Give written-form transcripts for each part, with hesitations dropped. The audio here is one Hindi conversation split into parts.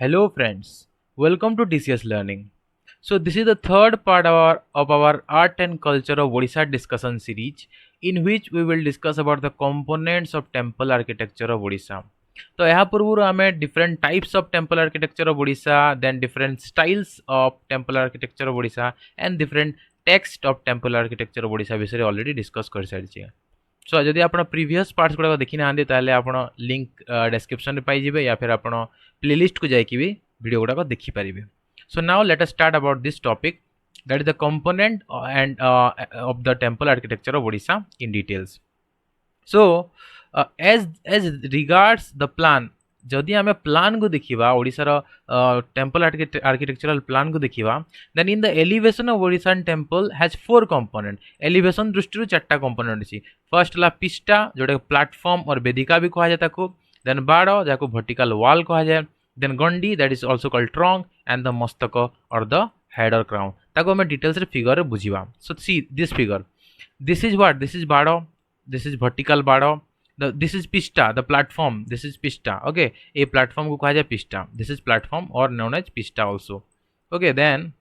Hello friends, welcome to TCS Learning. So this is the third part of our art and culture of Odisha discussion series in which we will discuss about the components of temple architecture of Odisha. तो यहाँ पूर्व आम different types of temple architecture of Odisha, then different styles of temple architecture of Odisha and different text of temple architecture of Odisha विषय already discuss कर सारी. सो जदि आप प्रीवियस पार्ट्स गुड़ा देखी ना आप लिंक डिस्क्रिप्शन में पाइबे या फिर आप प्लेलिस्ट को जाकि भी वीडियो गुड़ाक देखिपारे. So now let us start about this topic that is the component and of the temple architecture of Odisha in details. So as regards the plan, जदि आम प्लान को देखा ओडिशार टेम्पल आर्किटेक्चरल प्लान को देखा then in the elevation of Odishan temple has 4 component. Elevation दृष्टि 4टा कंपोनेंट अच्छी. फर्स्ट है पिस्टा जोटा प्लाटफॉर्म और वेदिका भी कहा जाए, देन बाड़ जहाँ वर्टिकल वॉल कहा जाए, then gandi that is also called trunk and the mastaka और द हेड और क्राउन. ताको हमें डिटेल्स फिगर बुझा. So see this figure, this is what, this is bada, this is vertical bada, this is pista the platform, this is pista. Okay, ये प्लेटफॉर्म को कहा जाए पिस्टा. दिस इज प्लेटफॉर्म और known as pista also. Okay, then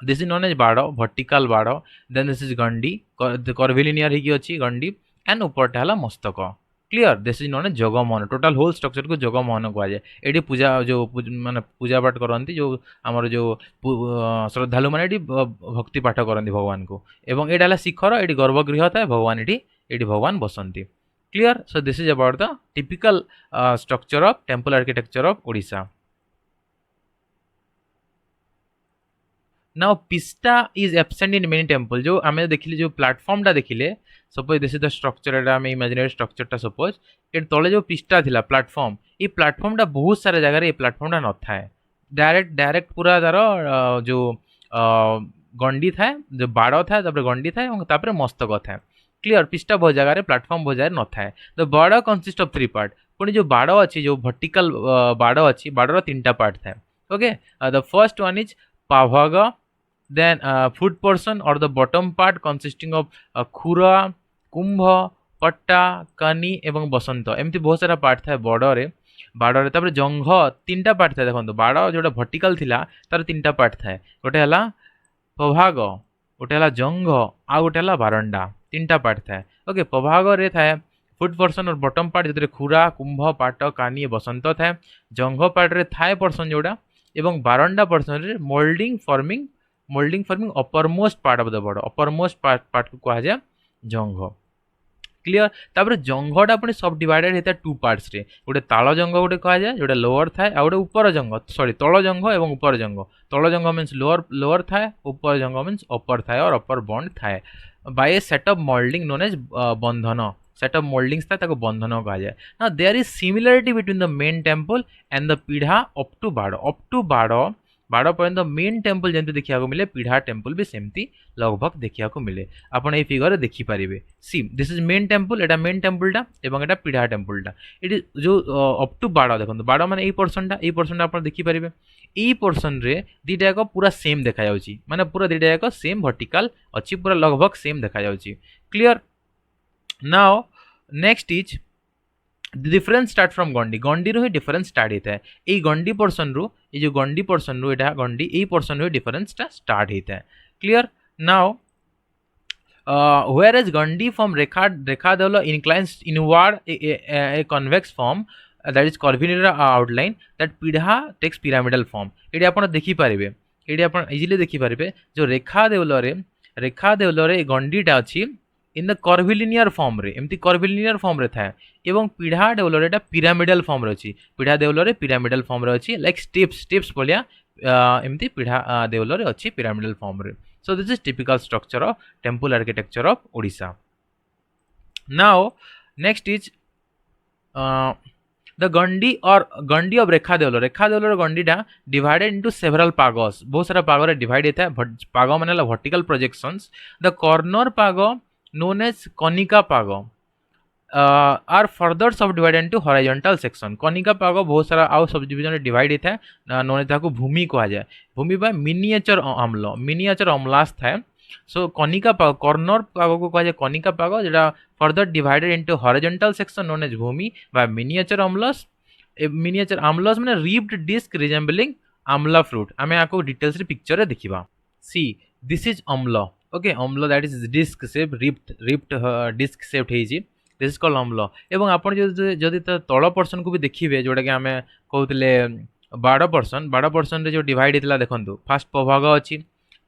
this is known as bada, vertical bada. Then this is gandi, curvilinear ही अच्छी गंडी एंड ऊपरटा है mastaka. Clear, this is known as Jagamohana. Total whole structure को जगमोहन कहा जाए. ये पूजा जो माने पूजा पाठ करती जो आमर जो श्रद्धालु मैंने भक्ति पाठ करती भगवान को. एवं यहाँ है शिखर, ये गर्भगृह था, भगवान ये भगवान बसंती. Clear. So this is about the typical structure of temple architecture of Odisha. Now pista is absent in many temple. जो आम देखिले जो प्लेटफॉर्मटा देखिले, suppose this is the structure, आम इमेजिनरी स्ट्रक्चरटा सपोज ये तले जो पिस्टा थिला प्लेटफॉर्म, ये प्लेटफॉर्मटा बहुत सारा जगह ये प्लेटफॉर्मटा न थाए. डायरेक्ट पूरा तार जो गंडी थाए, जो बाड़ थाए, गंडी थाए और तापर मस्तक थाए. क्लियर. पिस्टा बहुत जगह प्लेटफॉर्म बहुत जगह न थाए. द बाड़ कंसिस्ट ऑफ 3 पार्ट. पुणी जो बाड़ अच्छी जो वर्टिकल बाड़ अच्छी, बाड़र 3टा पार्ट थाए. Okay, the first one is pabhaga, then foot portion or the bottom part consisting of खुरा, कुंभ, पट्टा, कनी एवं बसंत. एमती बहुत सारा पार्ट था बॉर्डर बाड़े. तापर जंघ 3टा पार्ट था. देखो बाड़ जो वर्टिकल थिला तार 3टा पार्ट था. गोटे है पभाग, गोटे है जंघ, आ गोटे है बारंडा. 3टा पार्ट था. ओके, पभाग रे था फुट पर्सन और बटम पार्ट जो खुरा, कुंभ, पाट, कानी, बसंत था. जंघ पार्ट रे थाए पर्सन जोड़ा एवं बारंडा पर्सन रे moulding forming upper most part of the body. Upper most part को कहा जाए जंघ. क्लियर. तापर जंघटा पुणी सब डिवाइडेड होता है 2 पार्ट्स रे. गोटे ताल जंघ गोटे कहा जाए जोटा लोअर थाए, आ गोटे ऊपर जंघ, सॉरी तल जंघ एवं ऊपर जंघ. तल जंघ मीन्स लोअर थाए, ऊपर जंघ मीन्स अपर थाए और अपर बॉन्ड थाए. By a set of moulding known as bandhana. Set of mouldings था बंधन कहा जाए. ना there is similarity between the main temple and the pidha up to bada. बाड़ पर्यंत मेन टेम्पल जमी देखा मिले, पीढ़ा टेम्पल भी सेमती लगभग देखा मिले. आपड़ ये फिगर देखिपारे. See this is main temple, एटा मेन टेम्पलटा एवं एटा पीढ़ा टेम्पलटा. ये जो अप टू बाड़ देखो, बाड़ मैंने ये पोर्सनटा आप देखिपारे. यही पोर्सन रे दीटा जाक पूरा सेम देखा जाउची, माने पूरा दीटा जाक सेम वर्टिकल अच्छी, पूरा लगभग सेम देखा जाउची. Clear. Now next is difference start from gandi. Gandi रो ही डिफरेंस स्टार्ट होता है. ये गंडी पोर्सन रू, ये जो गंडी पोर्सन रू एटा गंडी, यही पोर्सन रू डिफरेंस स्टार्ट होता है. Clear. Now whereas gandi form rekha deula inclines inward a convex form that is curvilinear outline, that pidha takes pyramidal form. ये आप देखिपारे, ये आप इजिली देखिपारे. जो रेखा देवल गंडीटा अच्छी इन द कर्विलिनियर फॉर्म रे, एमती कर्विलिनियर फॉर्म रे था. एवं पीढ़ा देवलर एटा पिरामिडल फॉर्म रे अछि. पीढ़ा देवलर पिरामिडल फॉर्म रे अछि, लाइक स्टेप्स भलिया एमती पीढ़ा देवलर अछि पिरामिडल फॉर्म रे. So this is typical structure of temple architecture of Odisha. Now next is the gandi of rekha देवलर गंडीटा डिवाइडेड इनटू सेवरल पागस. बहुत सारा पाग डिवाइड होता है. पाग माने vertical projections. The corner paga known as kanika paga are further subdivided into horizontal section. Kanika paga बहुत सारा आउ सब डिवीजन डिवाइड होता है. नोन ताको भूमि कहा जाए. भूमि बा मिनिएचर अम्लास थाए. सो कनिका पाग, कॉर्नर पाग को कहा जाए कनिका पाग, जो further divided into horizontal section known as भूमि बा मिनिएचर अम्लास. मिनिएचर आमलस माने ribbed disc resembling amla fruit आमे आको डिटेल्स रे पिक्चर रे देखिबा see this is amla okay amla that is disc shape ribbed disc shape हेजी दिस इज कॉल्ड अम्ल एवं आपण जदि तळ पर्सन को भी देखिबे जोटा कि आमे कहउतले बाड़ पर्सन रे जो डिवाइड हेतला देखंतु फास्ट पभाग अछि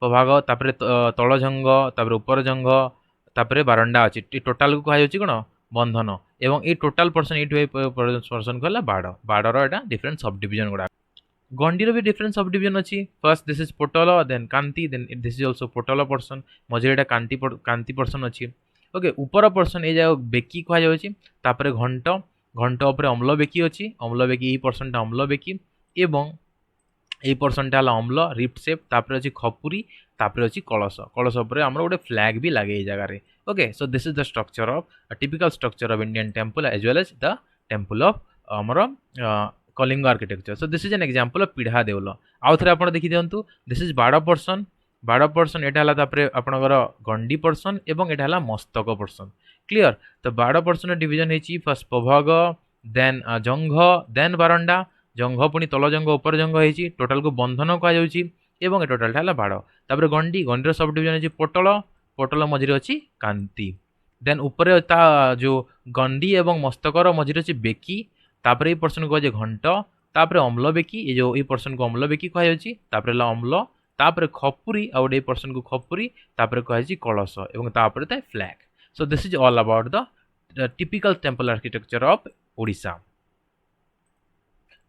पभाग तापरे तळ जंग तापरे ऊपर जंग तापरे बारंडा अछि टोटल को कहा जाउची कोन बंधन एवं ए टोटल पर्सन ए पर्सन कहला बाड़र एटा डिफरेंट सब डिवीजन गुडा गंडीर भी डिफरेंट सब डिवीजन अछि फर्स्ट दिस इज पोटल then kanti then this is also पोटल पर्सन मझे एटा कांति पर्सन अछि ओके ऊपर पर्सन ए जाय बेकी कहा जाउची तापरे घंट घंट ऊपर अम्ल बेकी अछि अम्ल बेकी ई पर्सन ता अम्ल बेकी एवं এই पर्सनटा हला अम्ल रिप्ट शेप तापर अछि खपुरी तापर अछि कलश कलश ऊपर हमर गोटे फ्लैग भी लागे ए जगह रे okay so this is the structure of a typical structure of Indian temple as well as the temple of हमर Kalinga architecture so this is an example of pidha deul आउ थरे आपण देखि दियंतु दिस इज बाड़ पर्सन एटा हला तापर आपनकर गंडी पर्सन एवं एटा हला मस्तक पर्सन क्लियर तो बाड़ पर्सन डिवीजन हेची फर्स्ट पभग देन जंघ देन बारंडा जंघ पुणी तल जंघ ऊपर जंघ होती टोटाल को बंधन कहुँ टोटालटा है बाड़ तापर गंडी गंडीर सब डिवीजन अच्छी पोटल पोटल मझे अच्छी कांति देन ऊपर ता जो गंडी एवं मस्तकर मझे अच्छी बेकी तापर ये पर्सन को कहे घंट तापर अम्ल बेकी ये जो ये पर्सन को अम्ल बेकी कहुच्छी तापर अम्ल तापर खपुरी आउ गोटे पर्सन को खपुरी तापर कहुच्छी कलश एवं तापर था flag so this is all about the typical temple architecture of Odisha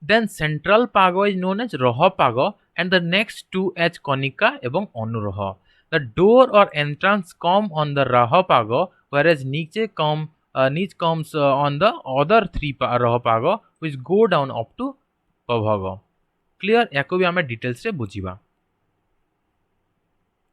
then central pago is known as roha pago and the next two as konika ebong anuroha the door or entrance come on the raha pago whereas niche comes on the other three raha pago which go down up to pavago clear याको भी हमें डिटेल्स रे बुझिबा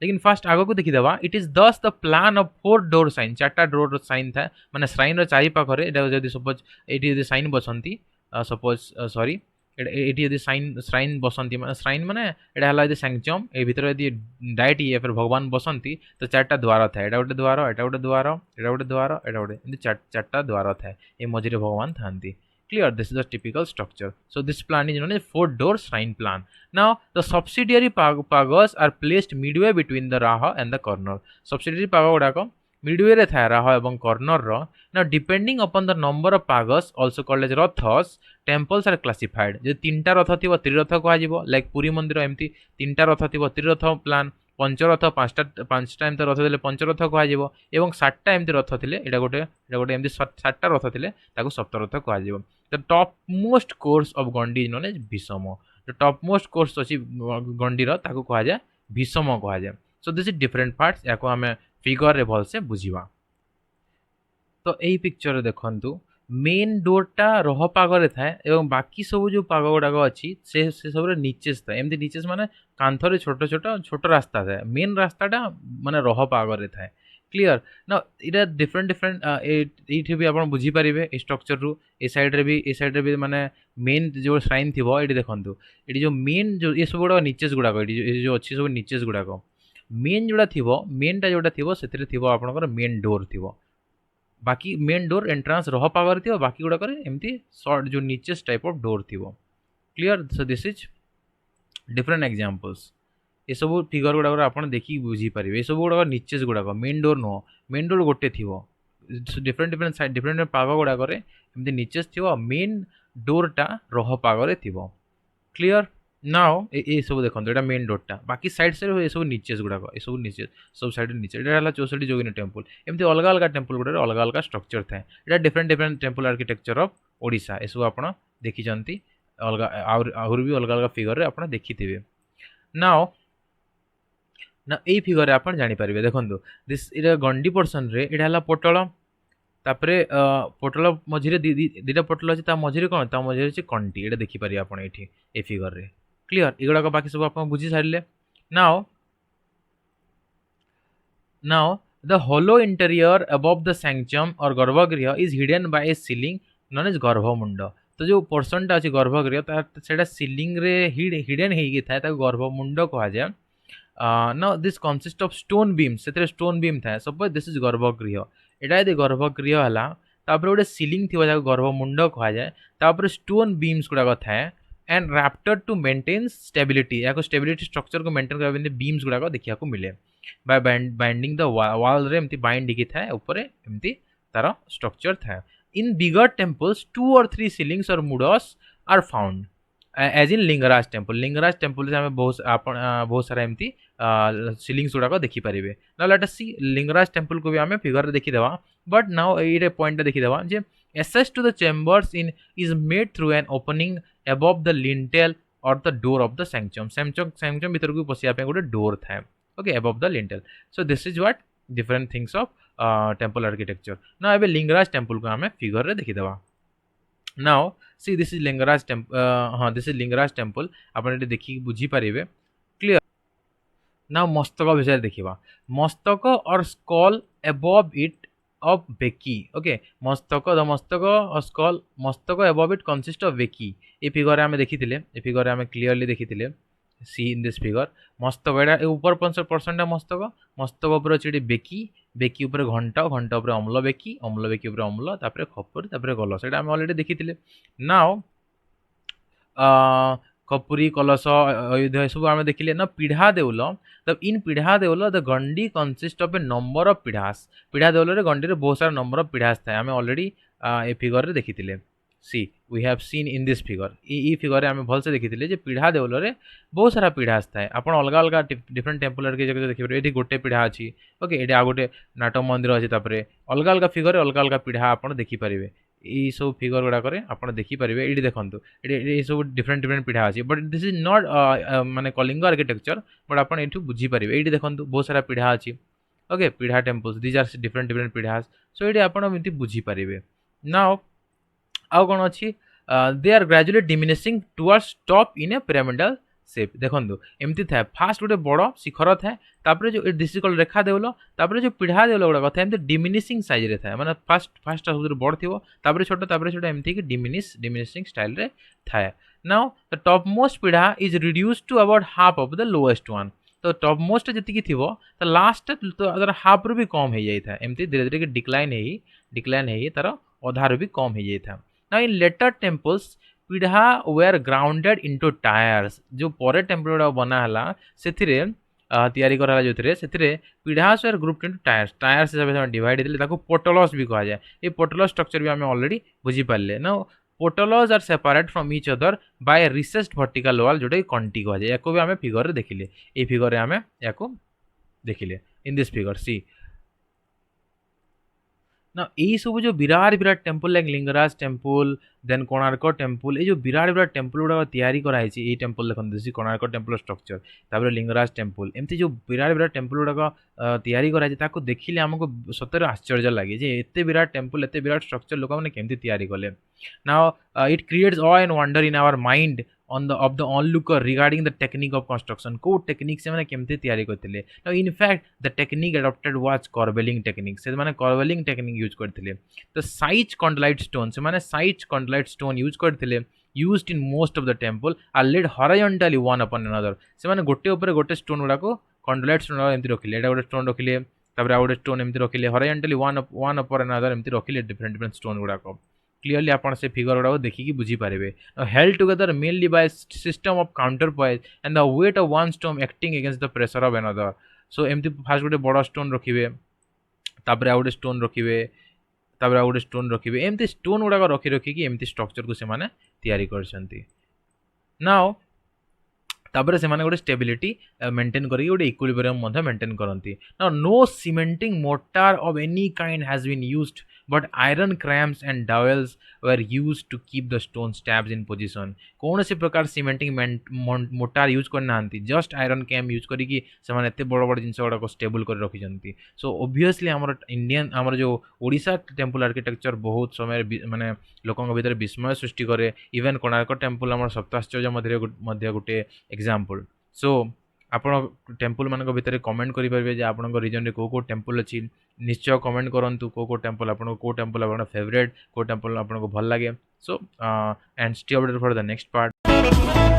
लेकिन फास्ट आगो को देखि देबा it is this the plan of four door shrine चारटा डोर साइन था माने श्राइन रो चारि पाखरे एटा जदी सपोज एटी जदी साइन बसंती सपोज सॉरी एटी यदि श्राइन बसंती माने श्राइन माने एटा हला यदि सैंक्चम ए भीतर यदि डायट या फिर भगवान बसंती तो चारटा द्वार था एटा गोटे द्वार एटा गोटे द्वार एटा गोटे द्वार एटा गोटे एंदी चारटा द्वार था ए मझिरे भगवान थांती clear this is the typical structure so this plan is known as four door shrine plan now the subsidiary pagos are placed midway between the raha and the corner subsidiary pago guda midway रे था राह एवं corner row now depending upon the number of pagas also called as rathas temples are classified जे तीनटा रथ थिबो त्रिरथ को जिवो लाइक पुरी मंदिर एमती तीनटा रथ थिबो त्रिरथ प्लान पंचरथ पांचटा एमती रथ देले पंचरथ को जिवो एवं सातटा एमती रथ थिले एटा गोटे एमती सातटा रथ थिले ताको सप्तरथ को जिवो the top most course of gandi is known as भीषम द टॉप मोस्ट कोर्स अछि गंडीर ताको कहा जाय भीषम कहा जाय so this is different parts याको हमें फिगर रे भल से बुझिबा तो एही पिक्चर देखंतु मेन डोरटा रह पागरे थाए एवं बाकी सब जो पाग गुड़ाक अच्छी से सब नीचेस था एमती नीचेस माने कांथरे छोट छोट छोट रास्ता थाए मेन रास्ताटा माने रह पागरे थाए क्लियर ना इटा डिफरेंट डिफरेंट ये भी आप बुझीपारे ए स्ट्रक्चर रु ए साइड रे भी माने मेन जो श्राइन थी ये देखो ये जो मेन जो ये सब गुड़ा नीचेस गुड़ाक जो अच्छी सब नीचेस गुड़ाक मेन जोड़ा थी मेनटा जोड़ा थी से आपंकर मेन डोर थी बाकी मेन डोर एंट्रांस रह पावर थी बाकी गुड़ाक एमती शॉर्ट जो नीचेस टाइप ऑफ डोर थी clear so this is different examples ये सब फिगर गुड़ाक आप देखिए बुझीपारे ये सब गुड़ाक नीचेस गुड़ाक मेन डोर नुह मेन डोर गोटे थी डिफरेंट डिफरेंट साइड डिफरेंट पाग गुड़ाक एमती नीचेस थी मेन डोरटा रह पागरे थी क्लियर नाउ ये सब देखो ये मेन डोरटा बाकी साइड से ये सब नीचेस गुड़ाक ये सब नीचे सब साइड नीचे ये 64 जोगिनी टेम्पल एमती अलग अलग टेम्पल गुड़ा अलग अलग स्ट्रक्चर थाए ये different different temple architecture of Odisha ये सब आप देखी अलग आहुरी भी अलग अलग फिगर आप देखी नाउ ना ये फिगर आप जानीपारे देखो दिस ये गंडी पर्सन रे ये पोटल तापरे पोटल मझे दीटा पोटल अच्छे मझे कौन मझे अच्छे कंटी ये देखिपारे आप ये फिगर रे क्लियर एगुड़ाक बाकी सब आप बुझी सारे now the hollow interior above the sanctum और garbhagriha is hidden by a ceiling known as garbhamunda तो जो पोर्सनटा अच्छी गर्भगृह से सीलिंग रे हिडन होता गर्भमुंड कह जाए now this consist of stone beam से स्टोन बीम था सपोज दिस इज गर्भगृह एटा यदि गर्भगृह है तापर गोटे सिलिंग थी जहाँ गर्भमुंड कह जाए तापर स्टोन बीम्स गुड़ाक थाए and rafter to maintain stability या स्टेबिलिटी स्ट्रक्चर को मेंटेन करने बीम्स गुड़ाक देखा मिले बाय बाइंडिंग द वाल रे एमती बाइंड होगी थाए ऊपर एमती तार स्ट्रक्चर थाए in bigger temples 2 or 3 ceilings or muros are found as in Lingaraj temple से हमें बहुत सारा एमती सिलिंग्स गुड़ाक देखिपारे ना let us see Lingaraj temple को भी आम फिगर देखीदेवा बट नाउ ये पॉइंट देखीदेवा जे access to the chambers in is made through an opening above the lintel और the door of the sanctum भीतर को पशिया गोटे डोर थाए okay above the lintel so this is what different things of temple architecture ना एबे लिंगराज टेम्पल को आम फिगर देखीदेवा now see this is Lingaraj temple हाँ दिस इज लिंगराज टेम्पल आप देखिए बुझीपारे क्लीयर ना मस्तक विषय देखा मस्तक और skull above it of beki okay mastaka the mastaka और skull mastaka above it consist of beki ये फिगर आम देखी ये फिगर आम क्लीयरली देखी सी इन दिस फिगर मस्तक एटा ऊपर पर्सन मस्तक मस्तक उपर अच्छे बेकी बेकी उपर घंटा घंटा उपर अम्ल बेकी उपर अम्ल तापर खपुरी तापर कलश एटा आम अलरेडी देखी नाउ कपुरी कलश अयुध सब आम देखिले ना पीढ़ा देउल तब in pidha deul the gandi consist of a number of pidhas pidha deul गंडी बहुत सारा नंबर ऑफ पीढ़ास थाए आम अलरेडी ए फिगर देखी see we have seen in this figure ई फिगर आम भलसे देखी पीढ़ा देउल बहुत सारा पीढ़ास थाए आप अलग अलग डिफरेंट टेम्पल देखिए ये गोटे पीढ़ा अच्छी ओके ये आ गए नाटक मंदिर अच्छी अलग अलग फिगर अलग अलग पीढ़ा आप देखिपारे ये सब फिगर गुड़ाक आप देखिपारे ये देखूँ ये सब डिफरेंट डिफरेंट पीढ़ा अच्छी बट दिस इज नॉट माने कलिंग आर्किटेक्चर बट आप बुझीपारे ये देखूँ बहुत सारा पीढ़ा अच्छी okay pidha temples these are different different pidha so ये आप बुझीपारे नाउ आउ कौन अच्छी they are gradually diminishing towards top in a pyramidal shape देखो एमती थाए फास्ट गोटे बड़ शिखर थाए तापर जो डिस्ट्रिक्ट रेखा देउल तापर जो पीढ़ा देउल गुड़ाक था एमती डिमिनिशिंग साइज रे थाए माने फास्ट सब बड़ थी तापर छोट एमती कि डिमिनिशिंग स्टाइल रे थाए now the top most pidha is reduce to about half of the lowest one तो टॉप मोस्ट जी थी तो लास्ट तो हाफ रू भी कम हो जाए एमती धीरे धीरे डिक्लाइन है तार अधारू भी कम हो जाए ना इन लेटर टेम्पल्स पीढ़ा वेयर ग्राउंडेड इनटू टायर्स जो पर टेम्पल गुड़ा बनाला से तैयारी करा जो पीढ़ास वेयर ग्रुप इनटू टायर्स हिसाब से डिवाइड देते पोटलस भी कह जाए ये पोटलस स्ट्रक्चर भी आम अलरेडी बुझीपारे ना पोटलस are separate from each other by recessed vertical wall जोटा कंटी कह जाए या भी आम फिगर देखिले ये फिगर आम या देखिले इन दिस फिगर सी ना यही सब जो विराट विराट temple like Lingaraj temple then Konark temple ये जो विराट विराट टेम्पल गुड़ा तैयारी कराई टेम्पल देखते कोणार्क टेम्पल स्ट्रक्चर तापर लिंगराज टेम्पल एमती जो विराट विराट टेम्पल गुड़ा तैयारी कराई देखिले आमको सତରେ आश्चर्य लगे जे एते विराट टेम्पल एते विराट स्ट्रक्चर लोक मैंने केमती तैयारी कले now it creates awe and wonder in our mind on the of the onlooker regarding the technique of construction को टेक्निक से मैंने केमती तैयारी करते now in fact the technique adopted was corbelling technique से मैंने कार्वेलिंग टेक्निक यूज करते तो साइज कंडलाइट स्टोन से मैंने साइज कंडलाइट स्टोन यूज करते used in most of the temple are laid horizontally one upon another से मैंने गोटे ऊपर गोटे स्टोन गुड़ा कंडलाइट स्टोन एमती रखिले एटा गोटे स्टोन रखिले तापर आ गोटे स्टोन एमती रखिले हॉरिजॉन्टली वन अपन अनदर एमती रखिले डिफरेंट डिफरेंट स्टोन गुड़ा क्लीयरली आप से फिगर गुड़ा देखिए बुझीपारे held together mainly by system of counterpoise and the weight of one stone acting against the pressure of another so एमती फास्ट गोटे बड़ स्टोन रखिए तापर आ गोटे स्टोन रखिए तापर आ गोटे स्टोन रखिए एमती स्टोन गुड़ाक रखी रखिकी एमती स्ट्रक्चर को से माने तैयारी करछंती नाउ तापर से माने गोटे स्टेबिलिटी मेंटेन करके गोटे इक्विलिब्रियम मेंटेन करती now no cementing mortar of any kind has been used but iron cramps and dowels were used to keep the stone slabs in position कौन से प्रकार सीमेंटिंग मोटार यूज करना जस्ट आयरन कैम यूज करी से बड़ बड़ जिन गुड़ा स्टेबल कर रखी सो ओब्वियसली आम इंडियन आम जो ओडिशा टेम्पल आर्किटेक्चर बहुत समय माने लोकों भीतर विस्मय सृष्टि करे इवेन कोणार्क टेम्पल आम सप्ताश्चर्य मध्य गोटे एग्जाम्पल सो आपण टेम्पल मान भितर कमेंट करेंगे आपण रिजन में कौ टेम्पल अच्छी निश्चय कमेंट करूँ कौ टेम्पल आप टेम्पल आप फेवरेट कौ टेम्पल आपको भल लगे so and stay updated for the next part.